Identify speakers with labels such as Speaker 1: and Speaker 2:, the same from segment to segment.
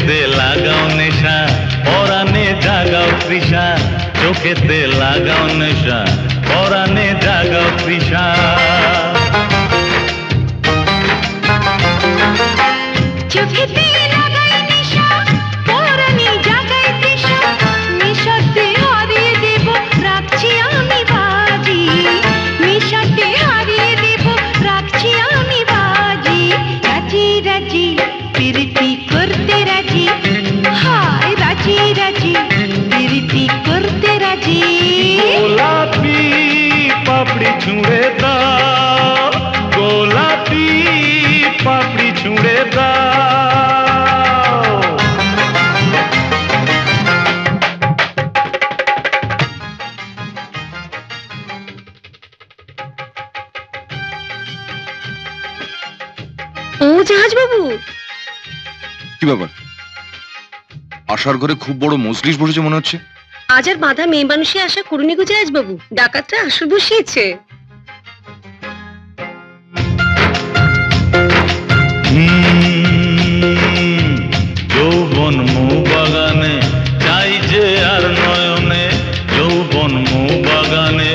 Speaker 1: চোখেতে লাগাও নেশা পরাণে জাগাও তৃষা চোখেতে লাগাও নেশা পরাণে জাগাও তৃষা
Speaker 2: চোখেতে লাগাই নেশা পরাণে জাগাই তৃষা নেশাতে হারিয়ে দেব রাখছি আমি বাজি নেশাতে হারিয়ে দেব রাখছি আমি বাজি রাজি রাজি প্রীতি করতে রাজি হায় রাজি রাজি প্রীতি করতে রাজি
Speaker 1: গোলাপি পাপড়ি ছুঁড়ে দাও গোলাপি পাপড়ি ছুঁড়ে দাও
Speaker 2: ও জাহাজ বাবু
Speaker 3: কি ব্যাপার আশার ঘরে খুব বড় মজলিস বসেছে মনে হচ্ছে
Speaker 2: আজ আর বাঁধা মেয়ে মানুষে আসা করুনি গো জাহাজ বাবু ডাকাতরা আসর বসিয়েছে
Speaker 1: যৌবন মৌ বাগানে চাই যে আর নয়নে যৌবন মৌ বাগানে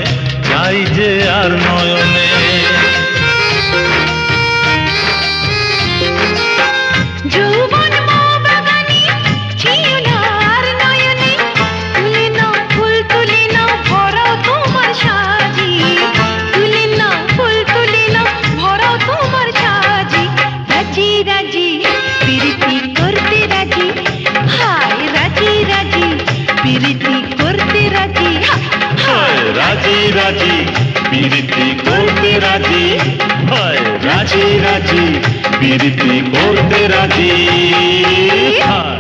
Speaker 1: চাই যে আর নয়নে
Speaker 2: যৌবন মৌ বাগানে ছিল না আর নয়নে তুলে নাও ফুল তুলে নাও ভরাও তোমার সাজি তুলে নাও ফুল তুলে নাও ভরাও তোমার সাজি রাজি রাজি প্রীতি করতে রাজি হায় রাজি রাজি প্রীতি করতে রাজি
Speaker 1: হায় রাজি রাজি প্রীতি করতে রাজি হায় রাজি রাজি প্রীতি করতে রাজি হায়